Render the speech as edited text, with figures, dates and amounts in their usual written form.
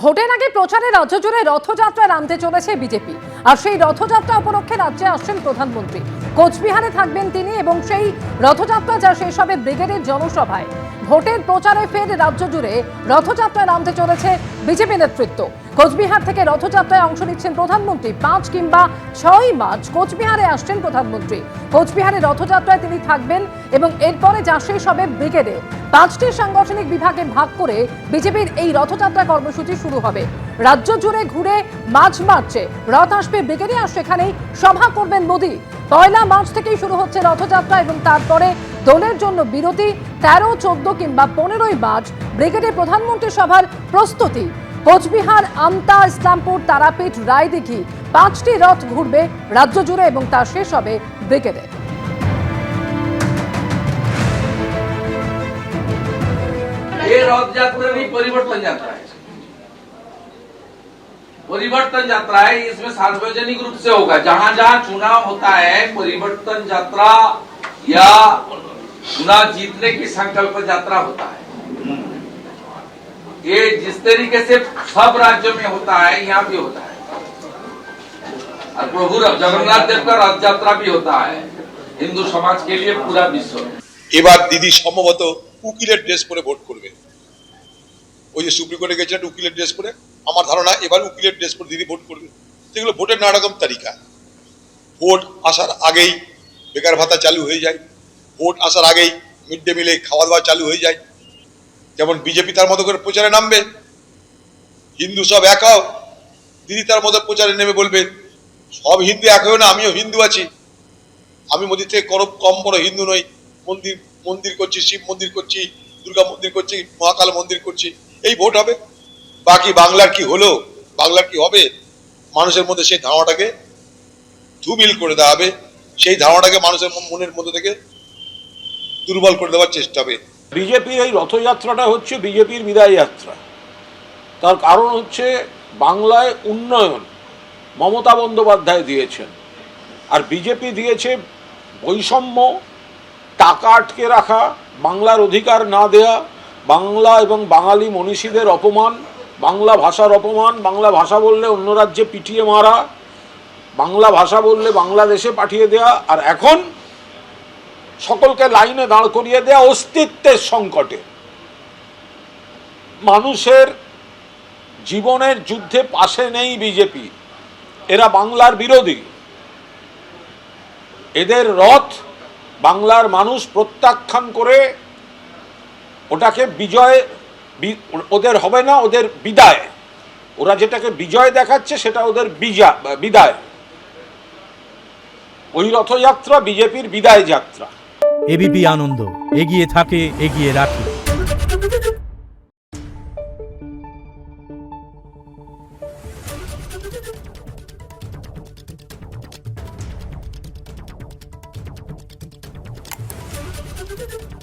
ভোটের আগে প্রচারে রাজ্য জুড়ে রথযাত্রা নামতে চলেছে বিজেপি। আর সেই রথযাত্রা উপলক্ষে রাজ্যে আসছেন প্রধানমন্ত্রী। কোচবিহারে থাকবেন তিনি এবং সেই রথযাত্রা যা শেষ হবে ব্রিগেডের জনসভায়। ভোটের প্রচারে ফের রাজ্য জুড়ে রথযাত্রায় নামতে চলেছে বিজেপি নেতৃত্ব। কোচবিহার থেকে রথযাত্রায় অংশ নিচ্ছেন প্রধানমন্ত্রী। 5 কিংবা 6 মার্চ কোচবিহারে আসছেন প্রধানমন্ত্রী। কোচবিহারে রথযাত্রায় তিনি থাকবেন এবং এরপরে যা শেষ হবে ব্রিগেডে। 5টি সাংগঠনিক বিভাগে ভাগ করে বিজেপির এই রথযাত্রা কর্মসূচি শুরু হবে। রাজ্য জুড়ে ঘুরে মাঝ মার্চে রথ আসবে ব্রিগেডে, আর সেখানেই সভা করবেন মোদী। 1 মার্চ থেকেই শুরু হচ্ছে রথযাত্রা এবং তারপরে দলের জন্য বিরতি। 13, 14 কিংবা 15ই মার্চ ব্রিগেডে প্রধানমন্ত্রী সভার প্রস্তুতি। কোচবিহার, আমতা, ইসলামপুর, তারাপীঠ, রায়দিঘি 5টি রথ ঘুরবে রাজ্য জুড়ে এবং তা শেষ হবে ব্রিগেডে। ये रथ यात्रा नहीं, परिवर्तन यात्रा है। परिवर्तन यात्रा है, इसमें सार्वजनिक रूप से होगा। जहां जहां चुनाव होता है, परिवर्तन यात्रा या चुनाव जीतने की संकल्प यात्रा होता है। ये जिस तरीके से सब राज्यों में होता है, यहाँ भी होता है। और प्रभु जगन्नाथ देव का रथ यात्रा भी होता है हिंदू समाज के लिए पूरा विश्व में। এবার দিদি সম্ভবত উকিলের ড্রেস পরে ভোট করবে। ওই যে সুপ্রিম কোর্টে গেছিলেন উকিলের ড্রেস পরে, আমার ধারণা এবার উকিলের ড্রেস পরে দিদি ভোট করবে। সেগুলো ভোটের নানা রকম তালিকা। ভোট আসার আগেই বেকার ভাতা চালু হয়ে যায়, ভোট আসার আগেই মিড ডে মিলে খাওয়া দাওয়া চালু হয়ে যায়। যেমন বিজেপি তার মতো করে প্রচারে নামবে, হিন্দু সব এক হও, দিদি তার মতো প্রচারে নেমে বলবে সব হিন্দু এক হয়েও না, আমিও হিন্দু আছি, আমি মোদির থেকে কম বড় হিন্দু নই, মন্দির মন্দির করছি, শিব মন্দির করছি, দুর্গা মন্দির করছি, মহাকাল মন্দির করছি। এই ভোট হবে। বাকি বাংলার কি হলো, বাংলার কি হবে, মানুষের মধ্যে সেই ধারণাটাকে ধুমিল করে দেওয়া হবে। সেই ধারণাটাকে মানুষের মনের মধ্যে থেকে দুর্বল করে দেওয়ার চেষ্টা হবে। বিজেপির এই রথযাত্রাটা হচ্ছে বিজেপির বিদায় যাত্রা। তার কারণ হচ্ছে বাংলায় উন্নয়ন মমতা বন্দ্যোপাধ্যায় দিয়েছেন, আর বিজেপি দিয়েছে বৈষম্য, টাকা আটকে রাখা, বাংলার অধিকার না দেয়া, বাংলা এবং বাঙালি মনীষীদের অপমান, বাংলা ভাষার অপমান, বাংলা ভাষা বললে অন্য রাজ্যে পিটিয়ে মারা, বাংলা ভাষা বললে বাংলাদেশে পাঠিয়ে দেয়া, আর এখন সকলকে লাইনে দাঁড় করিয়ে দেয়া অস্তিত্বের সংকটে। মানুষের জীবনের যুদ্ধে পাশে নেই বিজেপি, এরা বাংলার বিরোধী। এদের রথ বাংলার মানুষ প্রত্যাখ্যান করে ওটাকে বিজয়, ওদের হবে না, ওদের বিদায়। ওরা যেটাকে বিজয় দেখাচ্ছে সেটা ওদের বিদায়। ওই রথযাত্রা বিজেপির বিদায় যাত্রা। এবিপি আনন্দ, এগিয়ে থাকে, এগিয়ে রাখে। Thank you.